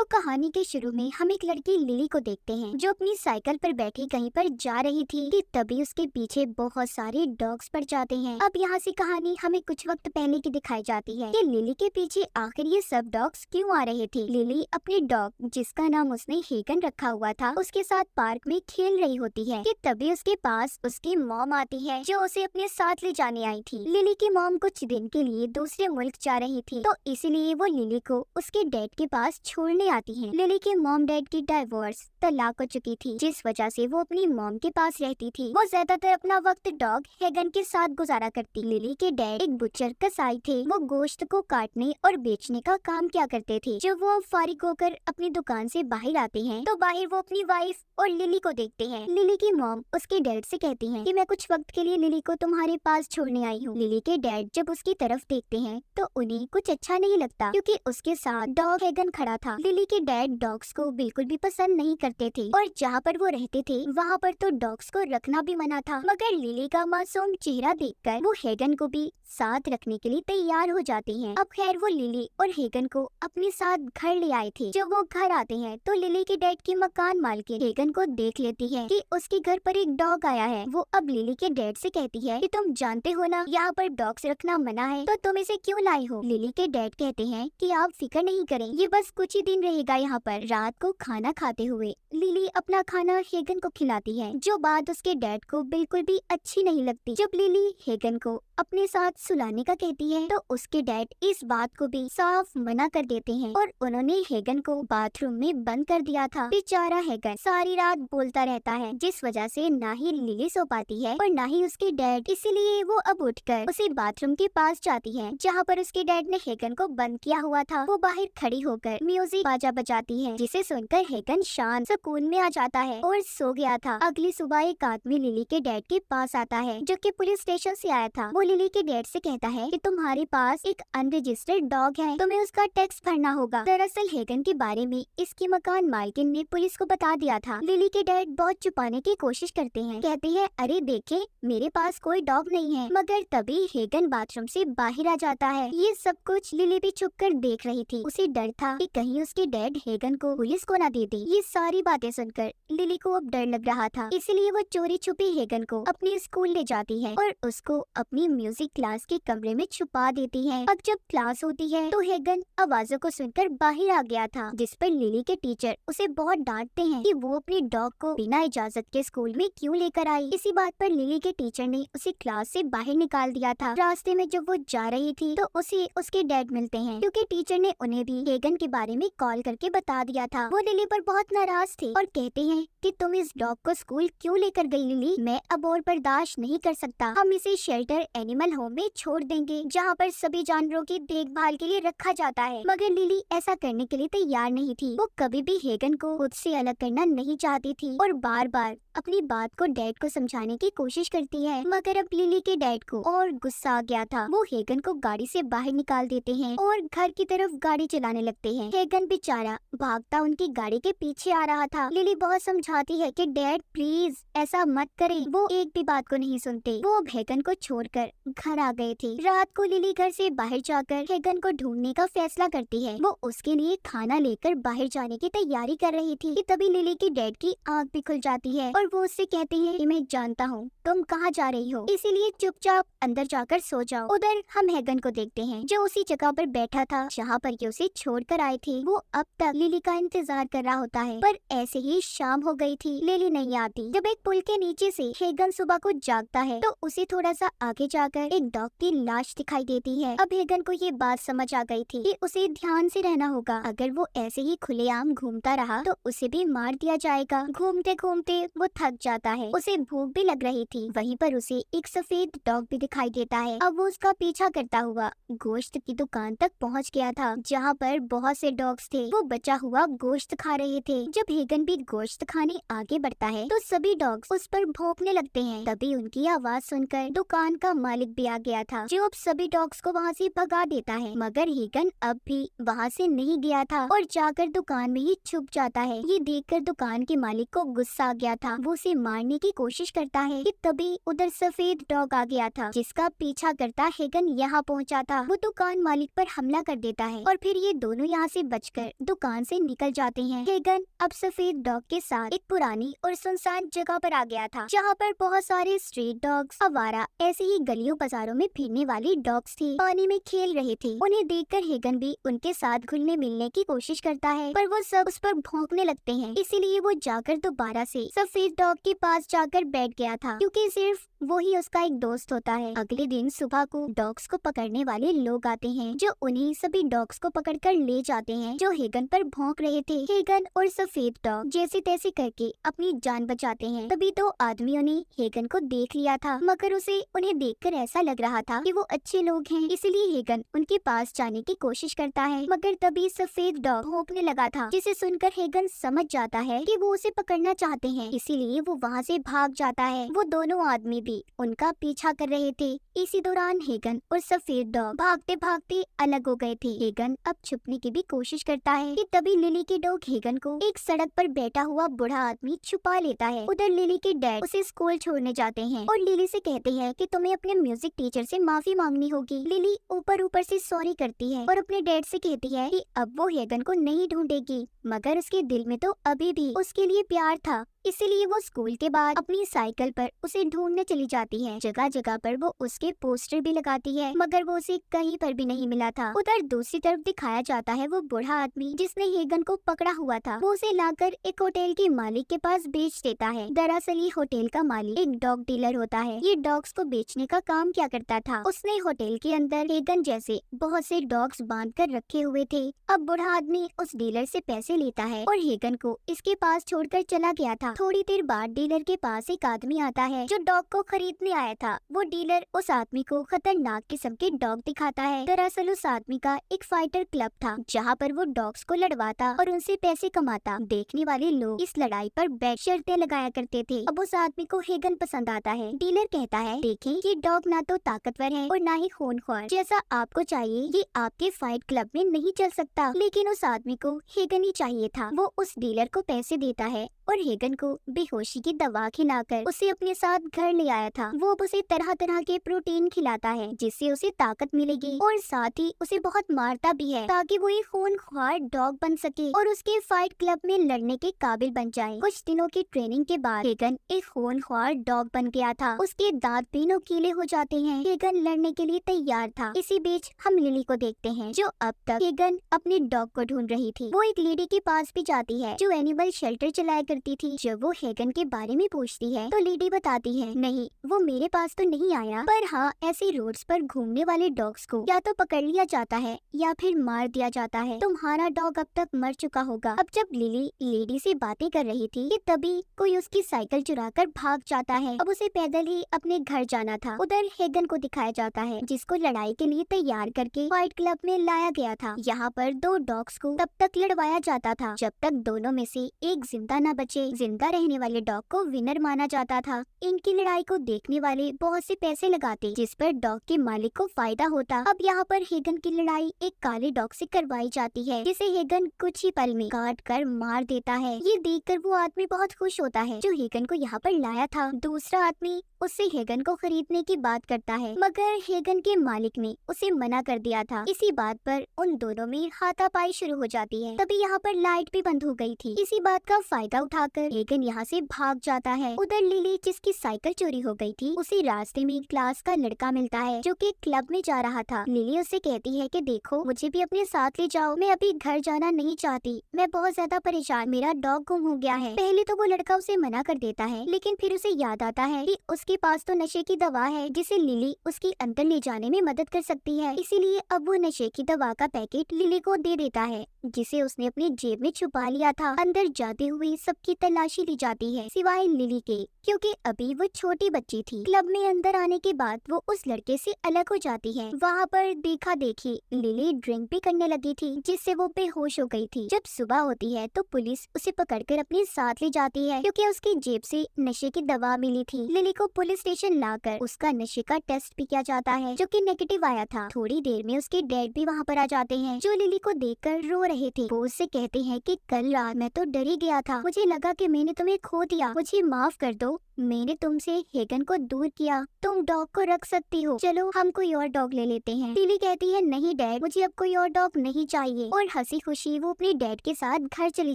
तो कहानी के शुरू में हम एक लड़की लिली को देखते हैं जो अपनी साइकिल पर बैठी कहीं पर जा रही थी कि तभी उसके पीछे बहुत सारे डॉग्स पड़ जाते हैं। अब यहाँ से कहानी हमें कुछ वक्त पहले की दिखाई जाती है कि लिली के पीछे आखिर ये सब डॉग्स क्यों आ रहे थे। लिली अपने डॉग जिसका नाम उसने हेगन रखा हुआ था उसके साथ पार्क में खेल रही होती है कि तभी उसके पास उसकी मॉम आती है जो उसे अपने साथ ले जाने आई थी। लिली की मॉम कुछ दिन के लिए दूसरे मुल्क जा रही थी तो इसीलिए वो लिली को उसके डैड के पास छोड़ने आती है। लिली के मॉम डैड की डाइवोर्स तलाक हो चुकी थी जिस वजह से वो अपनी मॉम के पास रहती थी। वो ज्यादातर अपना वक्त डॉग हेगन के साथ गुजारा करती। लिली के डैड एक बुचर कसाई थे। वो गोश्त को काटने और बेचने का काम किया करते थे। जब वो फारिग होकर अपनी दुकान से बाहर आते हैं तो बाहर वो अपनी वाइफ और लिली को देखते हैं। लिली की मॉम उसके डैड से कहती है कि मैं कुछ वक्त के लिए लिली को तुम्हारे पास छोड़ने आई हूँ। लिली के डैड जब उसकी तरफ देखते हैं तो उन्हें कुछ अच्छा नहीं लगता क्योंकि उसके साथ डॉग हेगन खड़ा था। लिली के डैड डॉग्स को बिल्कुल भी पसंद नहीं करते थे और जहाँ पर वो रहते थे वहाँ पर तो डॉग्स को रखना भी मना था। मगर लिली का मासूम चेहरा देखकर वो हेगन को भी साथ रखने के लिए तैयार हो जाती हैं। अब खैर वो लिली और हेगन को अपने साथ घर ले आए थे। जब वो घर आते हैं तो लिली के डैड की मकान मालकिन हेगन को देख लेती है कि उसके घर पर एक डॉग आया है। वो अब लिली के डैड से कहती है कि तुम जानते हो ना यहाँ पर डॉग्स रखना मना है तो तुम इसे क्यों लाई हो। लिली के डैड कहते हैं कि आप फिक्र नहीं करें, ये बस कुछ ही दिन रहेगा यहाँ पर। रात को खाना खाते हुए लिली अपना खाना हेगन को खिलाती है जो बात उसके डैड को बिल्कुल भी अच्छी नहीं लगती। जब लिली हेगन को अपने साथ सुलाने का कहती है तो उसके डैड इस बात को भी साफ मना कर देते हैं और उन्होंने हेगन को बाथरूम में बंद कर दिया था। बेचारा हेगन सारी रात बोलता रहता है जिस वजह से ना ही लिली सो पाती है और ना ही उसके डैड। इसीलिए वो अब उठकर उसी बाथरूम के पास जाती है जहाँ पर उसके डैड ने हेगन को बंद किया हुआ था। वो बाहर खड़ी होकर म्यूजिक बाजा बजाती है जिसे सुनकर हेगन शांत सुकून में आ जाता है और सो गया था। अगली सुबह एक आदमी लिली के डैड के पास आता है जो कि पुलिस स्टेशन से आया था। वो लिली के डैड से कहता है कि तुम्हारे पास एक अनरजिस्टर्ड डॉग है, तुम्हें उसका टैक्स भरना होगा। दरअसल हेगन के बारे में इसकी मकान मालकिन ने पुलिस को बता दिया था। लिली के डैड बहुत छुपाने की कोशिश करते हैं, कहते हैं अरे देखे मेरे पास कोई डॉग नहीं है। मगर तभी हेगन बाथरूम से बाहर आ जाता है। ये सब कुछ लिली भी छुप कर देख रही थी। उसे डर था कि कहीं उसके डैड हेगन को पुलिस को न दे दे। ये सारी बातें सुनकर लिली को अब डर लग रहा था, इसलिए वो चोरी छुपी हेगन को अपने स्कूल ले जाती है और उसको अपनी म्यूजिक क्लास के कमरे में छुपा देती है। अब जब क्लास होती है तो हेगन आवाजों को सुनकर बाहर आ गया था जिस पर लिली के टीचर उसे बहुत डांटते हैं कि वो अपने डॉग को बिना इजाजत के स्कूल में क्यों लेकर आई। इसी बात पर लिली के टीचर ने उसे क्लास से बाहर निकाल दिया था। रास्ते में जब वो जा रही थी तो उसे उसके डैड मिलते हैं क्योंकि टीचर ने उन्हें भी हेगन के बारे में कॉल करके बता दिया था। वो लिली पर बहुत नाराज थे और कहते हैं कि तुम इस डॉग को स्कूल क्यों लेकर गई लिली, मैं अब और बर्दाश्त नहीं कर सकता, हम इसे शेल्टर एनिमल होम में छोड़ देंगे जहाँ पर सभी जानवरों की देखभाल के लिए रखा जाता है। मगर लिली ऐसा करने के लिए तैयार नहीं थी। वो कभी भी हेगन को खुद से अलग करना नहीं चाहती थी और बार बार अपनी बात को डैड को समझाने की कोशिश करती है। मगर अब लिली के डैड को और गुस्सा आ गया था। वो हेगन को गाड़ी से बाहर निकाल देते हैं और घर की तरफ गाड़ी चलाने लगते हैं। हेगन बेचारा भागता उनकी गाड़ी के पीछे आ रहा था। लिली बहुत समझाती है कि डैड प्लीज ऐसा मत करें। वो एक भी बात को नहीं सुनते। वो अब हेगन को छोड़कर घर आ गए थे। रात को लिली घर से बाहर जाकर हेगन को ढूंढने का फैसला करती है। वो उसके लिए खाना लेकर बाहर जाने की तैयारी कर रही थी कि तभी लिली की डैड की आँख भी खुल जाती है और वो उससे कहते हैं कि मैं जानता हूँ तुम कहाँ जा रही हो, इसीलिए चुपचाप अंदर जाकर सो जाओ। उधर हम हेगन को देखते हैं जो उसी जगह पर बैठा था जहाँ पर ये उसे छोड़कर आए थे। वो अब तक लिली का इंतजार कर रहा होता है पर ऐसे ही शाम हो गई थी, लिली नहीं आती। जब एक पुल के नीचे से हेगन सुबह को जागता है तो उसे थोड़ा सा आगे जाकर एक डॉग की लाश दिखाई देती है। अब हेगन को ये बात समझ आ गई थी कि उसे ध्यान से रहना होगा, अगर वो ऐसे ही खुलेआम घूमता रहा तो उसे भी मार दिया जाएगा। घूमते घूमते वो थक जाता है, उसे भूख भी लग रही थी। वहीं पर उसे एक सफेद डॉग भी दिखाई देता है। अब वो उसका पीछा करता हुआ गोश्त की दुकान तक पहुंच गया था जहां पर बहुत से डॉग्स थे। वो बचा हुआ गोश्त खा रहे थे। जब हेगन भी गोश्त खाने आगे बढ़ता है तो सभी डॉग्स उस पर भौंकने लगते हैं। तभी उनकी आवाज सुनकर दुकान का मालिक मालिक भी आ गया था, जो अब सभी डॉग्स को वहाँ से भगा देता है। मगर हेगन अब भी वहाँ से नहीं गया था और जाकर दुकान में ही छुप जाता है। ये देखकर दुकान के मालिक को गुस्सा आ गया था। वो उसे मारने की कोशिश करता है कि तभी उधर सफेद डॉग आ गया था, जिसका पीछा करता हेगन यहाँ पहुँचा था। वो दुकान मालिक पर हमला कर देता है और फिर ये दोनों यहाँ से बचकर दुकान से निकल जाते हैं। हेगन अब सफेद डॉग के साथ एक पुरानी और सुनसान जगह पर आ गया था, जहाँ पर बहुत सारे स्ट्रीट डॉग्स, आवारा, ऐसे ही गलियों बाजारों में फिरने वाली डॉग्स थी, पानी में खेल रहे थे। उन्हें देखकर हेगन भी उनके साथ घुलने मिलने की कोशिश करता है, पर वो सब उस पर भौंकने लगते हैं। इसीलिए वो जाकर दोबारा से सफेद डॉग के पास जाकर बैठ गया था, क्योंकि सिर्फ वही उसका एक दोस्त होता है। अगले दिन सुबह को डॉग्स को पकड़ने वाले लोग आते हैं, जो उन्हीं सभी डॉग्स को पकड़कर ले जाते हैं जो हेगन पर भौंक रहे थे। हेगन और सफेद डॉग जैसे तैसे करके अपनी जान बचाते हैं। तभी दो आदमियों ने हेगन को देख लिया था, मगर उसे उन्हें देखकर ऐसा लग रहा था कि वो अच्छे लोग हैं, इसलिए हेगन उनके पास जाने की कोशिश करता है। मगर तभी सफेद डॉग भौंकने लगा था, जिसे सुनकर हेगन समझ जाता है कि वो उसे पकड़ना चाहते हैं, इसीलिए वो वहाँ से भाग जाता है। वो दोनों आदमी भी उनका पीछा कर रहे थे। इसी दौरान हेगन और सफेद डॉग भागते भागते अलग हो गए थे। हेगन अब छुपने की भी कोशिश करता है कि तभी लिली के डॉग हेगन को एक सड़क पर बैठा हुआ बूढ़ा आदमी छुपा लेता है। उधर लिली के डैड उसे स्कूल छोड़ने जाते हैं और लिली से कहते हैं कि तुम्हें अपने म्यूजिक टीचर से माफी मांगनी होगी। लिली ऊपर ऊपर से सॉरी करती है और अपने डैड से कहती है कि अब वो हेगन को नहीं ढूंढेगी, मगर उसके दिल में तो अभी भी उसके लिए प्यार था, इसीलिए वो स्कूल के बाद अपनी साइकिल पर उसे ढूंढने चली जाती है। जगह जगह पर वो उसके पोस्टर भी लगाती है, मगर वो उसे कहीं पर भी नहीं मिला था। उधर दूसरी तरफ दिखाया जाता है वो बूढ़ा आदमी जिसने हेगन को पकड़ा हुआ था। वो उसे लाकर एक होटल के मालिक के पास बेच देता है। दरअसल ये होटल का मालिक एक डॉग डीलर होता है। ये डॉग्स को बेचने का काम क्या करता था, उसने होटल के अंदर हेगन जैसे बहुत से डॉग्स बांध कर रखे हुए थे। अब बूढ़ा आदमी उस डीलर से पैसे लेता है और हेगन को इसके पास छोड़कर चला गया था। थोड़ी देर बाद डीलर के पास एक आदमी आता है जो डॉग को खरीदने आया था। वो डीलर उस आदमी को खतरनाक किस्म के डॉग दिखाता है। दरअसल उस आदमी का एक फाइटर क्लब था, जहाँ पर वो डॉग्स को लड़वाता और उनसे पैसे कमाता। देखने वाले लोग इस लड़ाई पर बैठ शर्तें लगाया करते थे। अब उस आदमी को हेगन पसंद आता है। डीलर कहता है, देखें ये डॉग ना तो ताकतवर है और ना ही खूनख्वार, जैसा आपको चाहिए ये आपके फाइट क्लब में नहीं चल सकता। लेकिन उस आदमी को हेगन ही चाहिए था। वो उस डीलर को पैसे देता है और हेगन को बेहोशी की दवा खिलाकर उसे अपने साथ घर ले आया था। वो अब उसे तरह तरह के प्रोटीन खिलाता है, जिससे उसे ताकत मिलेगी, और साथ ही उसे बहुत मारता भी है ताकि वो एक खूनख्वार डॉग बन सके और उसके फाइट क्लब में लड़ने के काबिल बन जाए। कुछ दिनों की ट्रेनिंग के बाद हेगन एक खूनख्वार डॉग बन गया था। उसके दांत भी नुकीले हो जाते हैं। हेगन लड़ने के लिए तैयार था। इसी बीच हम लिली को देखते हैं, जो अब तक हेगन अपने डॉग को ढूंढ रही थी। वो एक लेडी के पास भी जाती है जो एनिमल शेल्टर चलाया करती थी। जब वो हेगन के बारे में पूछती है तो लेडी बताती है, नहीं वो मेरे पास तो नहीं आया, पर हाँ ऐसे रोड्स पर घूमने वाले डॉग्स को या तो पकड़ लिया जाता है या फिर मार दिया जाता है। तुम्हारा डॉग अब तक मर चुका होगा। अब जब लिली लेडी से बातें कर रही थी कि तभी कोई उसकी साइकिल चुराकर भाग जाता है। अब उसे पैदल ही अपने घर जाना था। उधर हेगन को दिखाया जाता है, जिसको लड़ाई के लिए तैयार करके फाइट क्लब में लाया गया था। यहाँ पर दो डॉग्स को तब तक लड़वाया जाता था जब तक दोनों में से एक जिंदा न बचे। जिंदा रहने वाले डॉग को विनर माना जाता था। इनकी लड़ाई को देखने वाले बहुत से पैसे लगाते, जिस पर डॉग के मालिक को फायदा होता। अब यहाँ पर हेगन की लड़ाई एक काले डॉग से करवाई जाती है, जिसे हेगन कुछ ही पल में काट कर मार देता है। ये देखकर वो आदमी बहुत खुश होता है जो हेगन को यहाँ पर लाया था। दूसरा आदमी उससे हेगन को खरीदने की बात करता है, मगर हेगन के मालिक ने उसे मना कर दिया था। इसी बात पर उन दोनों में हाथापाई शुरू हो जाती है। तभी यहाँ पर लाइट भी बंद हो गई थी। इसी बात का फायदा उठाकर हेगन यहाँ से भाग जाता है। उधर लिली, जिसकी साइकिल चोरी हो गई थी, उसे रास्ते में क्लास का लड़का मिलता है जो कि क्लब में जा रहा था। लिली उससे कहती है कि देखो मुझे भी अपने साथ ले जाओ, मैं अभी घर जाना नहीं चाहती, मैं बहुत ज्यादा परेशान, मेरा डॉग गुम हो गया है। पहले तो वो लड़का उसे मना कर देता है, लेकिन फिर उसे याद आता है कि उसके पास तो नशे की दवा है जिसे लिली उसकी अंदर ले जाने में मदद कर सकती है। इसीलिए अब वो नशे की दवा का पैकेट लिली को दे देता है, जिसे उसने अपनी जेब में छुपा लिया था। अंदर जाते हुए सब सबकी तलाशी ली जाती है सिवाय लिली के, क्योंकि अभी वो छोटी बच्ची थी। क्लब में अंदर आने के बाद वो उस लड़के से अलग हो जाती है। वहाँ पर देखा देखी लिली ड्रिंक भी करने लगी थी, जिससे वो बेहोश हो गई थी। जब सुबह होती है तो पुलिस उसे पकड़कर अपने साथ ले जाती है, क्योंकि उसकी जेब से नशे की दवा मिली थी। लिली को पुलिस स्टेशन लाकर उसका नशे का टेस्ट भी किया जाता है, जो कि नेगेटिव आया था। थोड़ी देर में उसके डैड भी वहाँ पर आ जाते हैं, जो लिली को देखकर रो रहे थे। वो उससे कहते हैं कि कल रात मैं तो डर ही गया था, मुझे लगा कि मैंने तुम्हें खो दिया, मुझे माफ कर दो, मैंने तुमसे हेगन को दूर किया, तुम डॉग को रख सकती हो, चलो हम कोई और डॉग ले लेते हैं। लिली कहती है नहीं डैड, मुझे अब कोई और डॉग नहीं चाहिए, और हंसी खुशी वो अपने डैड के साथ घर चली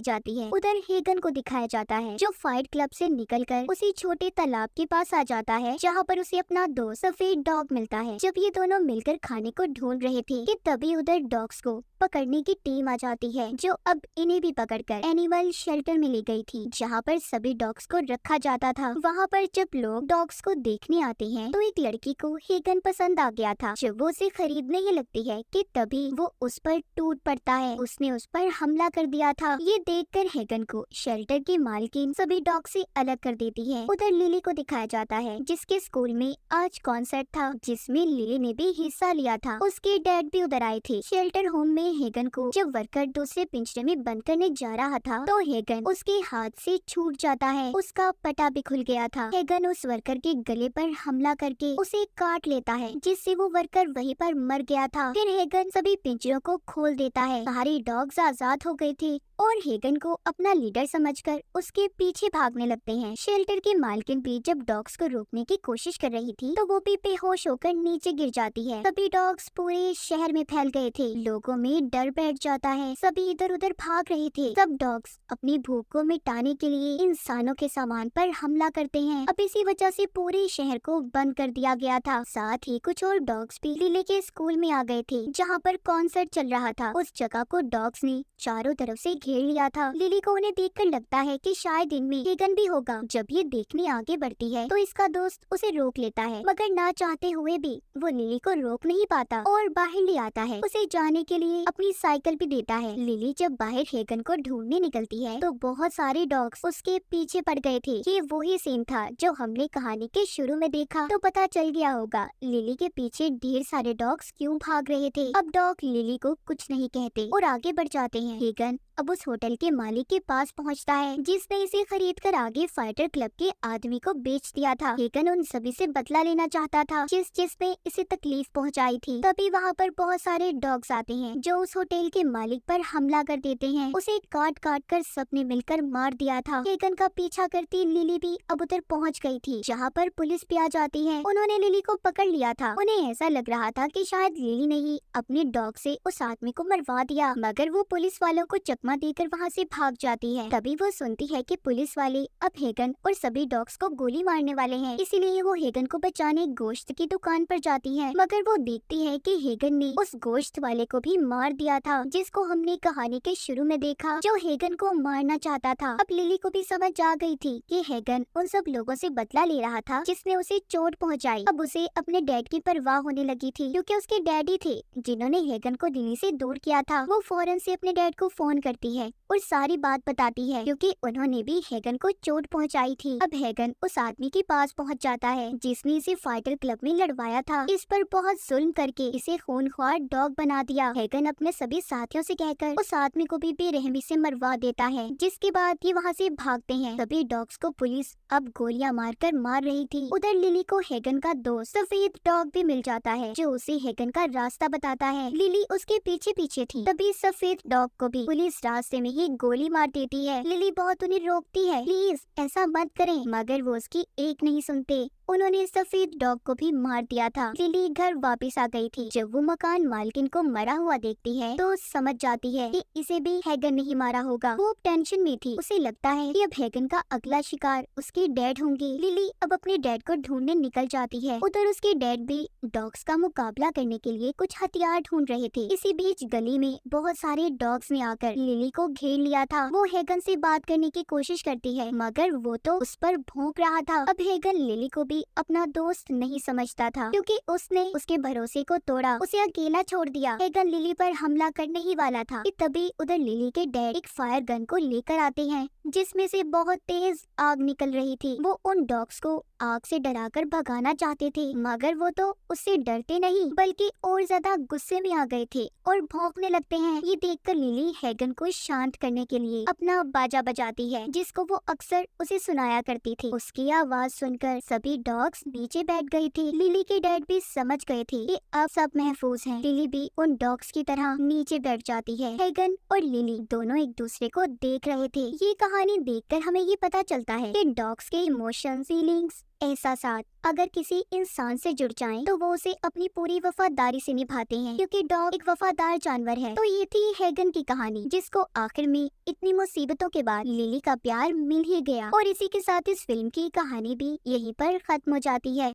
जाती है। उधर हेगन को दिखाया जाता है, जो फाइट क्लब से निकलकर उसी छोटे तालाब के पास आ जाता है, जहाँ पर उसे अपना दोस्त सफेद डॉग मिलता है। जब ये दोनों मिलकर खाने को ढूंढ रहे थे कि तभी उधर डॉग्स को पकड़ने की टीम आ जाती है, जो अब इन्हें भी पकड़कर एनिमल शेल्टर में ले गई थी, जहाँ पर सभी डॉग्स को रखा जाता था। वहाँ पर जब लोग डॉग्स को देखने आते हैं तो एक लड़की को हेगन पसंद आ गया था। जब वो उसे खरीदने ही लगती है कि तभी वो उस पर टूट पड़ता है, उसने उस पर हमला कर दिया था। ये देखकर हेगन को शेल्टर की मालकिन सभी डॉग से अलग कर देती है। उधर लिली को दिखाया जाता है, जिसके स्कूल में आज कॉन्सर्ट था, जिसमें लिली ने भी हिस्सा लिया था। उसके डैड भी उधर आए थे। शेल्टर होम में हेगन को जब वर्कर दूसरे पिंजरे में बंद करने जा रहा था तो हेगन उसके हाथ से छूट जाता है, उसका पटा भी खुल गया था। हेगन उस वर्कर के गले पर हमला करके उसे काट लेता है, जिससे वो वर्कर वहीं पर मर गया था। फिर हेगन सभी पिंजरों को खोल देता है, सारे डॉग्स आजाद हो गए थे और हेगन को अपना लीडर समझकर उसके पीछे भागने लगते हैं। शेल्टर की मालकिन भी जब डॉग्स को रोकने की कोशिश कर रही थी तो वो भी बेहोश होकर नीचे गिर जाती है। सभी डॉग्स पूरे शहर में फैल गए थे, लोगों में डर बैठ जाता है, सभी इधर उधर भाग रहे थे। सब डॉग्स अपनी भूख को मिटाने के लिए इंसानों के सामान पर हमला करते हैं। अब इसी वजह से पूरे शहर को बंद कर दिया गया था। साथ ही कुछ और डॉग्स भी लिली के स्कूल में आ गए थे, जहाँ पर कॉन्सर्ट चल रहा था। उस जगह को डॉग्स ने चारों तरफ से घेर लिया था। लिली को उन्हें देखकर लगता है कि शायद इनमें हेगन भी होगा। जब ये देखने आगे बढ़ती है तो इसका दोस्त उसे रोक लेता है, मगर ना चाहते हुए भी वो लिली को रोक नहीं पाता और बाहर ले आता है। उसे जाने के लिए अपनी साइकिल भी देता है। लिली जब बाहर हेगन को ढूंढने निकलती है तो बहुत सारे डॉग्स उसके पीछे पड़ गए थे। ये वही सीन था जो हमने कहानी के शुरू में देखा, तो पता चल गया होगा लिली के पीछे ढेर सारे डॉग्स क्यों भाग रहे थे। अब डॉग लिली को कुछ नहीं कहते और आगे बढ़ जाते हैं। हेगन अब उस होटल के मालिक के पास पहुंचता है, जिसने इसे खरीद कर आगे फाइटर क्लब के आदमी को बेच दिया था। हेगन उन सभी से बदला लेना चाहता था जिसने इसे तकलीफ पहुंचाई थी। तभी वहां पर बहुत सारे डॉग्स आते हैं, जो उस होटल के मालिक पर हमला कर देते हैं। उसे काट काट कर सबने मिलकर मार दिया था। हेगन का पीछा करती लिली भी अब उधर पहुँच गयी थी, जहाँ पर पुलिस भी आ जाती है। उन्होंने लिली को पकड़ लिया था। उन्हें ऐसा लग रहा था कि शायद लिली ने ही अपने डॉग से उस आदमी को मरवा दिया, मगर वो पुलिस वालों को चकमा देकर वहाँ से भाग जाती है। तभी वो सुनती है कि पुलिस वाले अब हेगन और सभी डॉग्स को गोली मारने वाले हैं, इसीलिए वो हेगन को बचाने गोश्त की दुकान पर जाती है। मगर वो देखती है कि हेगन ने उस गोश्त वाले को भी मार दिया था, जिसको हमने कहानी के शुरू में देखा, जो हेगन को मारना चाहता था। अब लिली को भी समझ आ गई थी कि हेगन उन सब लोगों से बदला ले रहा था जिसने उसे चोट पहुंचाई। अब उसे अपने डैड की परवाह होने लगी थी, क्योंकि उसके डैडी थे जिन्होंने हेगन को लिली से दूर किया था। वो फौरन से अपने डैड को फोन करती है और सारी बात बताती है, क्योंकि उन्होंने भी हेगन को चोट पहुंचाई थी। अब हेगन उस आदमी के पास पहुंच जाता है जिसने इसे फाइटर क्लब में लड़वाया था। इस पर बहुत जुल्म करके इसे खूनख्वार डॉग बना दिया। हेगन अपने सभी साथियों से कहकर उस आदमी को भी बेरहमी से मरवा देता है, जिसके बाद ये वहाँ से भागते हैं। सभी डॉग्स को पुलिस अब गोलियां मारकर मार रही थी। उधर लिली को हेगन का दोस्त सफेद डॉग भी मिल जाता है, जो उसे हेगन का रास्ता बताता है। लिली उसके पीछे पीछे थी। तभी सफेद डॉग को भी पुलिस रास्ते में ही गोली मार देती है। लिली बहुत उन्हें रोकती है, प्लीज ऐसा मत करें, मगर वो उसकी एक नहीं सुनते। उन्होंने सफेद डॉग को भी मार दिया था। लिली घर वापस आ गई थी। जब वो मकान मालकिन को मरा हुआ देखती है तो समझ जाती है कि इसे भी हेगन नहीं मारा होगा। वो टेंशन में थी। उसे लगता है कि अब हेगन का अगला शिकार उसके डैड होंगे। लिली अब अपने डैड को ढूंढने निकल जाती है। उधर उसके डैड भी डॉग्स का मुकाबला करने के लिए कुछ हथियार ढूंढ रहे थे। इसी बीच गली में बहुत सारे डॉग्स ने आकर लिली को घेर लिया था। वो हेगन से बात करने की कोशिश करती है, मगर वो तो उस पर भौंक रहा था। अब हेगन लिली को भी लिली अपना दोस्त नहीं समझता था क्योंकि उसने उसके भरोसे को तोड़ा, उसे अकेला छोड़ दिया। हैगन लिली पर हमला करने ही वाला था कि तभी उधर लिली के डैड एक फायर गन को लेकर आते हैं जिसमें से बहुत तेज आग निकल रही थी। वो उन डॉग्स को आग से डराकर भगाना चाहते थे मगर वो तो उससे डरते नहीं बल्कि और ज्यादा गुस्से में आ गए थे और भौंकने लगते हैं। ये देखकर लिली हैगन को शांत करने के लिए अपना बाजा बजाती है जिसको वो अक्सर उसे सुनाया करती थी। उसकी आवाज सुनकर सभी डॉग्स नीचे बैठ गए थे। लिली के डैड भी समझ गए थे कि अब सब महफूज हैं। लिली भी उन डॉग्स की तरह नीचे बैठ जाती है। हैगन और लिली दोनों एक दूसरे को देख रहे थे। ये कहानी देखकर हमें ये पता चलता है कि डॉग्स के इमोशंस, फीलिंग्स, एहसासात अगर किसी इंसान से जुड़ जाएं तो वो उसे अपनी पूरी वफादारी से निभाते हैं क्योंकि डॉग एक वफादार जानवर है। तो ये थी हैगन की कहानी जिसको आखिर में इतनी मुसीबतों के बाद लिली का प्यार मिल ही गया। और इसी के साथ इस फिल्म की कहानी भी यहीं पर खत्म हो जाती है।